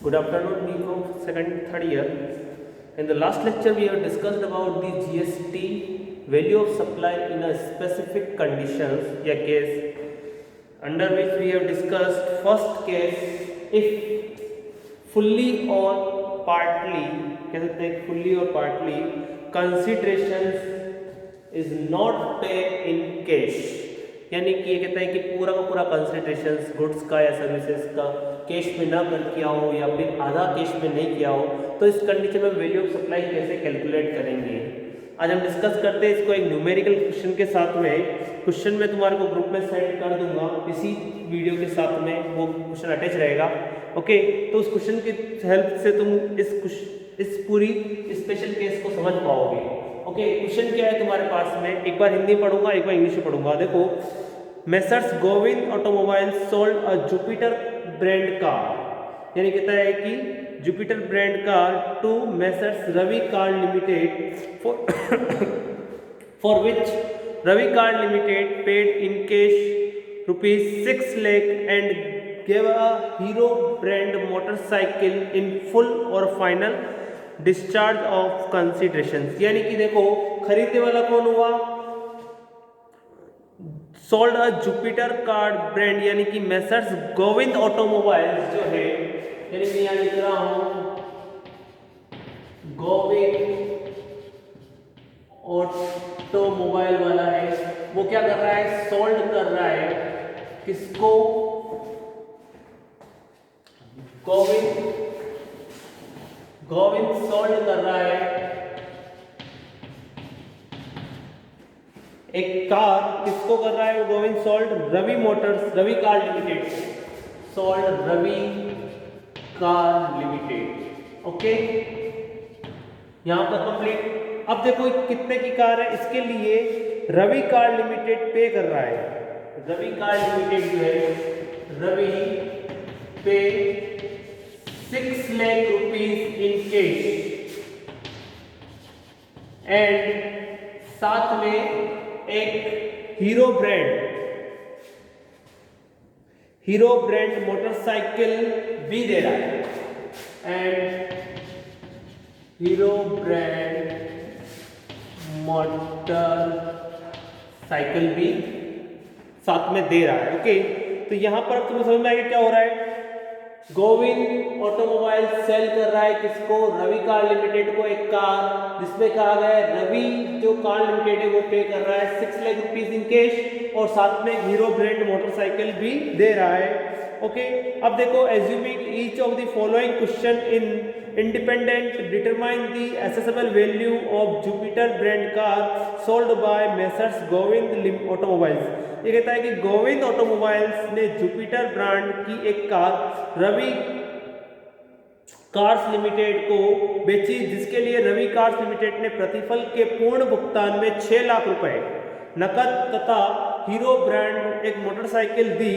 Good afternoon, BCom second third year. In the last lecture, we have discussed about the GST value of supply in a specific conditions या case, under which we have discussed first case if fully or partly, कह सकते हैं fully or partly considerations is not paid in cash, यानी कि ये कहता है कि पूरा का पूरा कंसिडरेशन गुड्स का या सर्विसेज का कैश में ना कर किया हो या फिर आधा कैश में नहीं किया हो, तो इस कंडीशन में वैल्यू ऑफ सप्लाई कैसे कैलकुलेट करेंगे। आज हम डिस्कस करते हैं इसको एक न्यूमेरिकल क्वेश्चन के साथ में। क्वेश्चन में तुम्हारे को ग्रुप में सेंड कर दूंगा, इसी वीडियो के साथ में वो क्वेश्चन अटैच रहेगा। ओके, तो उस क्वेश्चन की हेल्प से तुम इस पूरी स्पेशल केस को समझ पाओगे। ओके, क्वेश्चन क्या है तुम्हारे पास में, एक बार हिंदी पढ़ूंगा एक बार इंग्लिश में पढ़ूंगा। देखो, Messrs Govind automobile sold a Jupiter brand car, यानी कहता है कि Jupiter brand car to Messrs Ravi car limited for which Ravi car limited paid in cash ₹6 lakh and gave a Hero brand motorcycle in full और फाइनल डिस्चार्ज ऑफ कंसिडरेशन। यानी कि देखो, खरीदने वाला कौन हुआ, sold a Jupiter car brand, यानी कि मेसर्स गोविंद ऑटोमोबाइल्स जो है, यानी मैं यहाँ लिख रहा हूं गोविंद ऑटोमोबाइल वाला है, वो क्या कर रहा है, सोल्ड कर रहा है किसको, गोविंद सोल्ड कर रहा है एक कार, किसको कर रहा है वो Govind sold, Ravi motors Ravi car limited, sold Ravi car limited. Okay, यहां पर कंप्लीट। अब देखो कितने की कार है, इसके लिए रवि कार लिमिटेड पे कर रहा है, रवि कार लिमिटेड जो है रवि पे ₹6 लाख इन कैश एंड साथ में एक हीरो ब्रांड मोटरसाइकिल भी दे रहा है, एंड हीरो ब्रांड मोटरसाइकिल भी साथ में दे रहा है। ओके, तो यहां पर तुम्हें समझ में आएगा क्या हो रहा है, गोविंद ऑटोमोबाइल सेल कर रहा है किसको, रवि कार लिमिटेड को एक कार, जिसमें कहा गया है रवि जो कार लिमिटेड है वो पे कर रहा है ₹6 लाख इन कैश और साथ में हीरो ब्रांड मोटरसाइकिल भी दे रहा है। ओके, अब देखो, assuming each of the following question in independent determine the assessable value of Jupiter brand car sold by messrs Govind automobiles. ये कहता है कि गोविंद ऑटोमोबाइल्स ने जुपिटर ब्रांड की एक कार रवि कार्स लिमिटेड को बेची, जिसके लिए रवि कार्स लिमिटेड ने प्रतिफल के पूर्ण भुगतान में ₹6 लाख नकद तथा हीरो ब्रांड एक मोटरसाइकिल दी।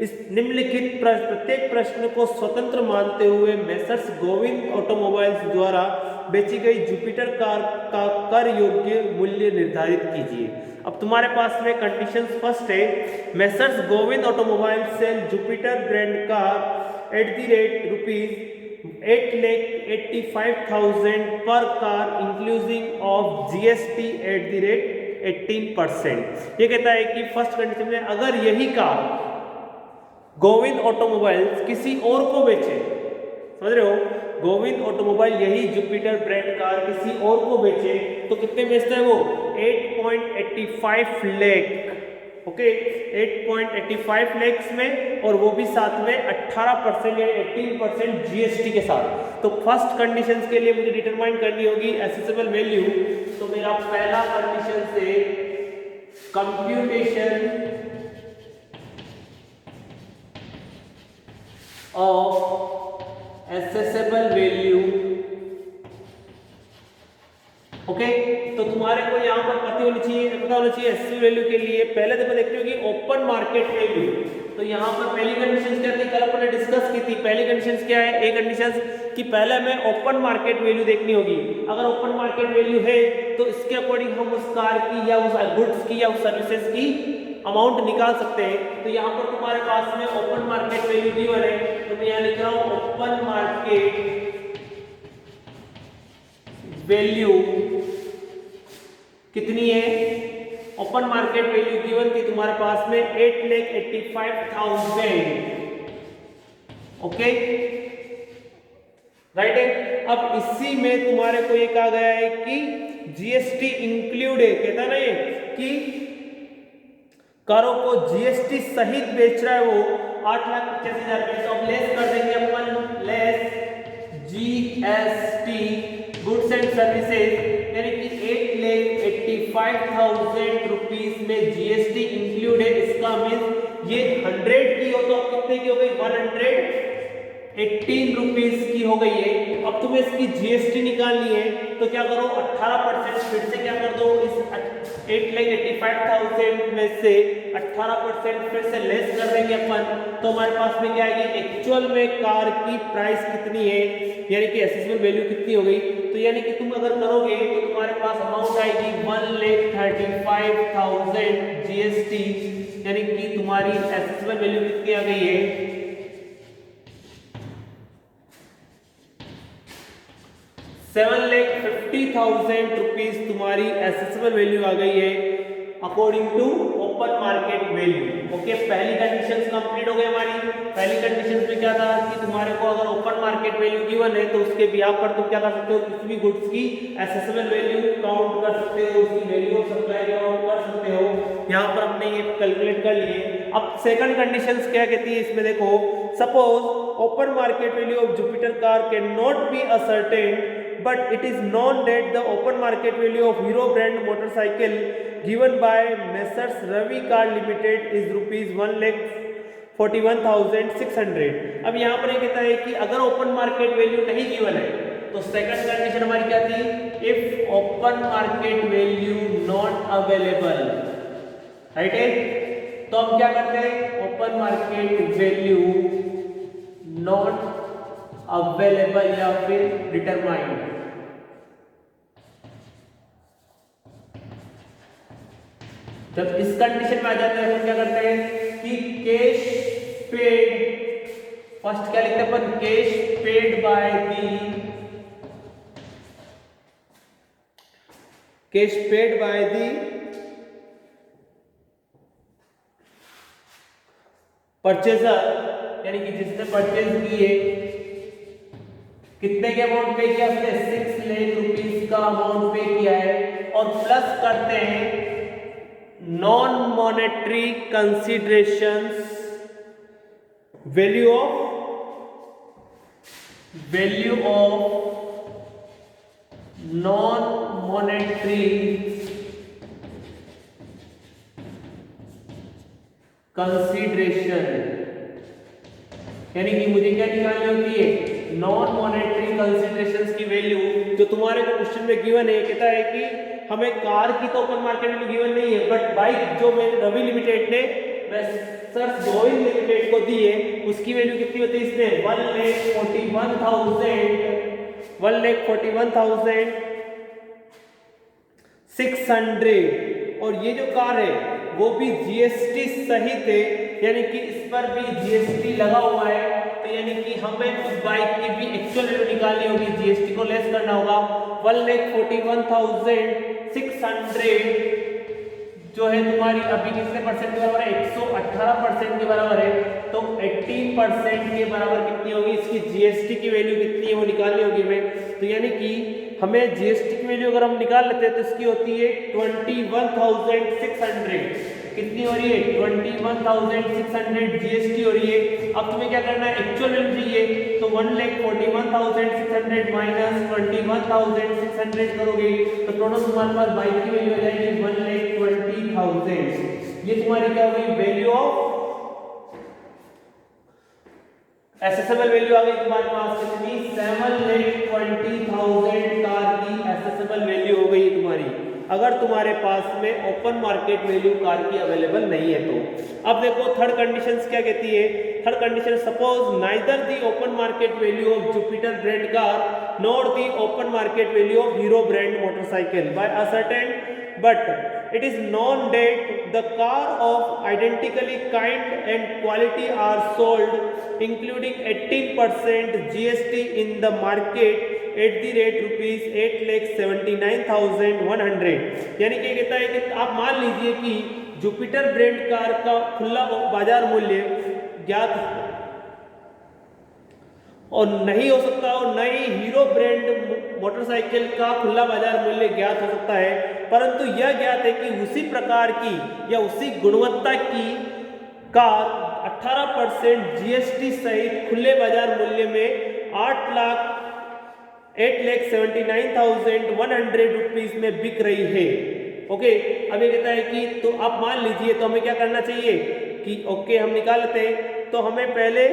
इस निम्नलिखित प्रत्येक प्रश्न को स्वतंत्र मानते हुए मेसर्स गोविंद ऑटोमोबाइल्स द्वारा बेची गई जुपिटर कार का कर योग्य मूल्य निर्धारित कीजिए। अब तुम्हारे पास में कंडीशंस फर्स्ट है, Messrs Govind automobile sell Jupiter brand car at the rate ₹8,85,000 पर car inclusive of GST at the rate 18%। ये कहता है कि फर्स्ट कंडीशन में अगर यही कार गोविंद ऑटोमोबाइल्स किसी और को बेचे, समझ रहे हो, गोविंद ऑटोमोबाइल यही जुपिटर ब्रांड कार किसी और को बेचे तो कितने बेचता है वो, 8.85 लाख। ओके, 8.85 लाख में, और वो भी साथ में 18% या 18% GST के साथ। तो फर्स्ट कंडीशंस के लिए मुझे डिटरमाइन करनी होगी एसेसेबल वैल्यू। तो मेरा पहला कंडीशन से computation of assessable value. Okay, तो तुम्हारे को यहाँ पर पता होना चाहिए एसेसेबल वैल्यू के लिए पहले देखो देखते हो कि ओपन मार्केट वैल्यू। तो यहाँ पर पहली कंडीशन क्या थी, कल अपन ने डिस्कस की थी। पहली कंडीशन क्या है, एक कंडीशन कि पहले हमें ओपन मार्केट वैल्यू देखनी होगी। अगर ओपन मार्केट वैल्यू है तो इसके अकॉर्डिंग हम उस कार की या उस गुड्स की या उस सर्विसेज की अमाउंट निकाल सकते हैं। तो यहाँ पर तुम्हारे पास में ओपन मार्केट वैल्यू गिवन है, तो मैं यहाँ लिख रहा हूँ ओपन मार्केट वैल्यू कितनी है, ओपन मार्केट वैल्यू गिवन थी तुम्हारे पास में 8,85,000। ओके राइट है। अब इसी में तुम्हारे को ये कहा गया है कि जीएसटी इंक्लूड है, कहता ना ये कि कारों को जीएसटी सहित बेच रहा है वो 8,85,000 रुपए, तो अब लेस कर देंगे अपन, less GST goods and services, यानी कि 8,85,000 रुपीज में जीएसटी इंक्लूड है। इसका मीन ये 100 की हो तो अब कितने की हो गई, 118 रुपीज की हो गई है। अब तुम्हें इसकी जीएसटी निकालनी है, तो क्या करो 18% फिर से क्या कर दो, इस 8,85,000 में से 18% फिर से लेस कर देंगे अपन, तो हमारे पास में क्या आएगी, एक्चुअल में कार की प्राइस कितनी है, यानी कि एसेसेबल वैल्यू कितनी हो गई। तो यानी कि तुम अगर करोगे तो तुम्हारे पास अमाउंट आएगी 1,35,000 जीएसटी, यानी कि तुम्हारी एसेसेबल वैल्यू कितनी आ गई है, 7,50,000 रुपीज तुम्हारी एसेसेबल वैल्यू आ गई है according to open market value. Okay, पहली कंडीशंस कंप्लीट हो गई हमारी। पहली कंडीशंस में क्या था कि तुम्हारे को अगर ओपन मार्केट वैल्यू गिवन है तो उसके बिहाफ पर तुम क्या कर सकते हो, किसी भी गुड्स की एसेसेबल वैल्यू काउंट कर सकते हो, उसकी वैल्यू ऑफ सप्लाई काउंट कर सकते हो। यहाँ पर हमने ये कैलकुलेट कर लिए। अब सेकंड कंडीशंस क्या कहती है इसमें, देखो suppose open market value of Jupiter car can not be ascertained, but it is known that the open market value of Hero brand motorcycle given by Messrs Ravi Car Limited is ₹1,41,600। अब यहाँ पर ये कहता है कि अगर open market value नहीं given है तो सेकंड कंडीशन हमारी क्या थी, if open market value not available, right है। तो हम क्या करते हैं, open market value not available या फिर डिटरमाइंड, जब इस कंडीशन में आ जाते हैं हम क्या करते हैं कि कैश पेड, फर्स्ट क्या लिखते हैं अपन, cash paid by the, cash paid by the purchaser, यानी कि जिसने परचेज की है, कितने के अमाउंट पे किया उसने, 6 लाख रुपीस का अमाउंट पे किया है, और प्लस करते हैं non monetary considerations value of non monetary consideration, यानी कि मुझे क्या निकालनी होती है, नॉन मॉनेटरी कंसीडरेशंस की वैल्यू, जो तुम्हारे को क्वेश्चन में गिवन है। कहता है कि हमें कार की तो ओपन मार्केट वैल्यू गिवन नहीं है, बट बाइक जो मैंने रवि लिमिटेड ने मेसर्स गोविंद लिमिटेड को दी है उसकी वैल्यू कितनी होती है, इसने 1,41,600, और ये जो कार है वो भी जीएसटी सहित है, यानी कि इस पर भी जीएसटी लगा हुआ है। तो यानी कि हमें उस बाइक की भी एक्चुअल वैल्यू निकालनी होगी, जीएसटी को लेस करना होगा। 1,41,600 जो है तुम्हारी अभी कितने परसेंट के बराबर है, 118% के बराबर है। तो 18% के बराबर कितनी होगी, इसकी जीएसटी की वैल्यू कितनी है वो निकालनी होगी हमें। तो यानी कि हमें जीएसटी की वैल्यू अगर हम निकाल लेते हैं तो इसकी होती है 21,600, कितनी हो रही है, 21,600 जीएसटी हो रही है। अब तुम्हें क्या करना है, एक्चुअल वैल्यू चाहिए, तो 1,41,600 माइनस 21,600 करोगे तो टोटल तुम्हारे पास बाइक की वैल्यू आ जाएगी 1,20,000। ये तुम्हारी क्या हो गई, वैल्यू ऑफ एसेसेबल वैल्यू आ गई तुम्हारे पास कितनी, 7,20,000 कार की एसेसेबल वैल्यू हो गई तुम्हारी, अगर तुम्हारे पास में ओपन मार्केट वैल्यू कार की अवेलेबल नहीं है तो। अब देखो थर्ड कंडीशंस क्या कहती है। Third condition, suppose neither the open market value of Jupiter brand car nor the open market value of Hero brand motorcycle by ascertain, but it is known that the car of identically kind and quality are sold including 18% GST in the market at the rate rupees 8,79,100। यानी क्या कहता है कि आप मान लीजिए कि Jupiter brand car का खुला बाजार मूल्य ज्ञात और नहीं हो सकता और न ही हीरो ब्रांड मोटरसाइकिल का खुला बाजार मूल्य ज्ञात हो सकता है, परंतु यह ज्ञात है कि उसी प्रकार की या उसी गुणवत्ता की कार 18% जीएसटी सहित खुले बाजार मूल्य में 8,79,100 रुपीज में बिक रही है। ओके, अब ये कहता है कि तो आप मान लीजिए, तो हमें क्या करना चाहिए कि ओके हम निकाल लेते हैं। तो हमें पहले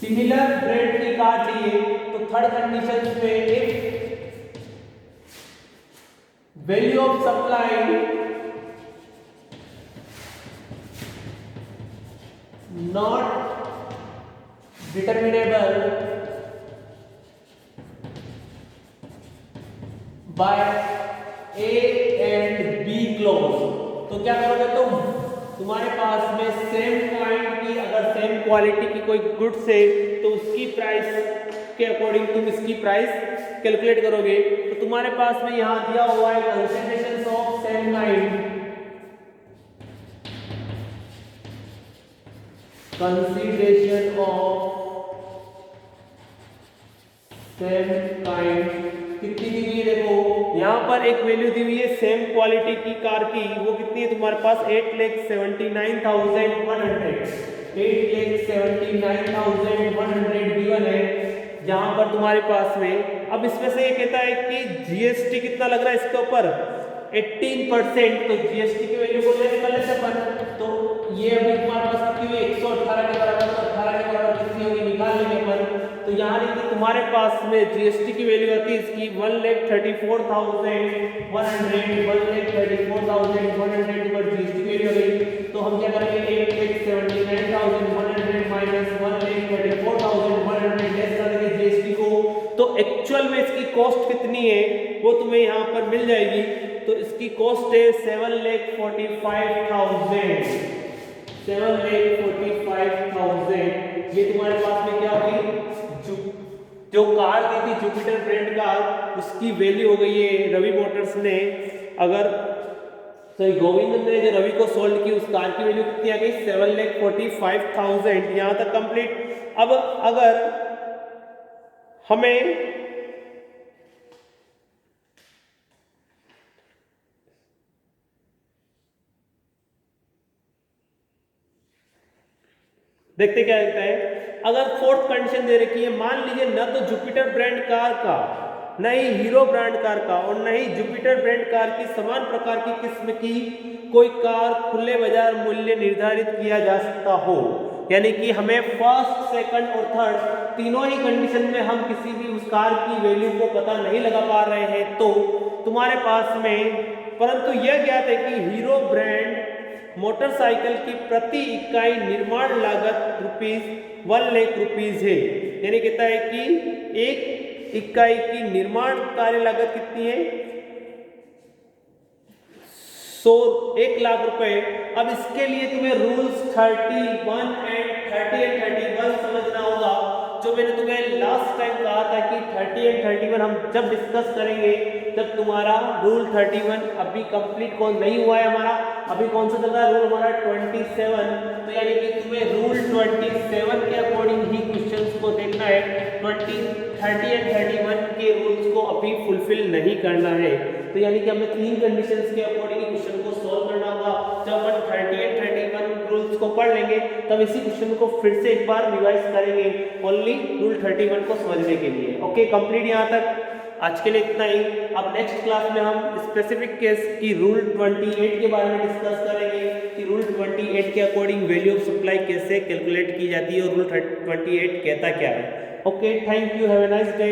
सिमिलर ब्रांड की कार चाहिए, तो थर्ड कंडीशन पे if value of supply not determinable by A and B clause, तो क्या करोगे तुम, तुम्हारे पास में सेम काइंड की अगर सेम क्वालिटी की कोई गुड्स है तो उसकी प्राइस के अकॉर्डिंग तुम इसकी प्राइस कैलकुलेट करोगे। तो तुम्हारे पास में यहां दिया हुआ है considerations of same kind, consideration of same kind कितनी दी हुई है, देखो यहाँ पर एक वैल्यू दी हुई है सेम क्वालिटी की कार की, वो कितनी है तुम्हारे पास 8,79,100 गिवन है यहाँ पर तुम्हारे पास में। अब इसमें से ये कहता है कि जीएसटी कितना लग रहा है इसके ऊपर 18%, तो जीएसटी की वैल्यू को लेस कर लेते अपन, तो ये अभी तुम्हारे पास कितनी हुई 118 के बराबर, तो 18 के बराबर कितनी होगी निकाल लेंगे अपन। तो यहाँ देखिए तुम्हारे पास में जीएसटी की वैल्यू आती है इसकी 1,34,100, 1,34,100 पर जीएसटी की वैल्यू आ गई। तो हम क्या करेंगे 8,79,100 माइनस 1,34,100 लेस कर देंगे जीएसटी को। तो एक्चुअल में इसकी कॉस्ट कितनी है वो तुम्हें यहाँ पर मिल जाएगी। तो इसकी कॉस्ट है 7,45,000, 7,45,000। ये तुम्हारे पास में क्या होगी, जो कार दी थी जुपिटर ब्रांड कार, उसकी वैल्यू हो गई है रवि मोटर्स ने, अगर सॉरी गोविंद ने जो रवि को सोल्ड की उस कार की वैल्यू कितनी आ गई 7,45,000। यहां तक कंप्लीट। अब अगर हमें देखते क्या कहता है, अगर फोर्थ कंडीशन दे रखी है, मान लीजिए न तो जुपिटर ब्रांड कार का, न ही हीरो ब्रांड कार का और न ही जुपिटर ब्रांड कार की समान प्रकार की किस्म की कोई कार खुले बाजार मूल्य निर्धारित किया जा सकता हो, यानी कि हमें फर्स्ट, सेकंड और थर्ड तीनों ही कंडीशन में हम किसी भी उस कार की वैल्यू को पता नहीं लगा पा रहे हैं, तो तुम्हारे पास में परंतु यह ज्ञात है कि हीरो ब्रांड मोटरसाइकिल की प्रति इकाई निर्माण लागत ₹1,00,000 है। यानी कहता है कि एक इकाई की निर्माण कार्य लागत कितनी है 1,00,000 रुपए। अब इसके लिए तुम्हें रूल्स 31 एंड 31 समझना होगा, जो मैंने तुम्हें लास्ट टाइम कहा था कि 30 एंड 31 हम जब डिस्कस करेंगे तब तुम्हारा रूल 31 अभी कंप्लीट कौन नहीं हुआ है हमारा, अभी कौन सा चल रहा है रूल हमारा 27। तो यानी कि तुम्हें रूल 27 के अकॉर्डिंग ही क्वेश्चंस को देखना है, 30 एंड 31 के रूल्स को अभी फुलफिल नहीं करना है। तो यानी कि हमें तीन कंडीशंस के अकॉर्डिंग क्वेश्चन को सॉल्व करना होगा। जब अपन 30 एंड 31 रूल्स को पढ़ लेंगे तब इसी क्वेश्चन को फिर से एक बार रिवाइज करेंगे ओनली रूल 31 को समझने के लिए। ओके, कंप्लीट यहाँ तक आज के लिए इतना ही। अब नेक्स्ट क्लास में हम स्पेसिफिक केस की रूल 28 के बारे में डिस्कस करेंगे कि रूल 28 के अकॉर्डिंग वैल्यू ऑफ सप्लाई कैसे कैलकुलेट की जाती है और रूल 28 कहता क्या है। Okay, thank you, have a nice day.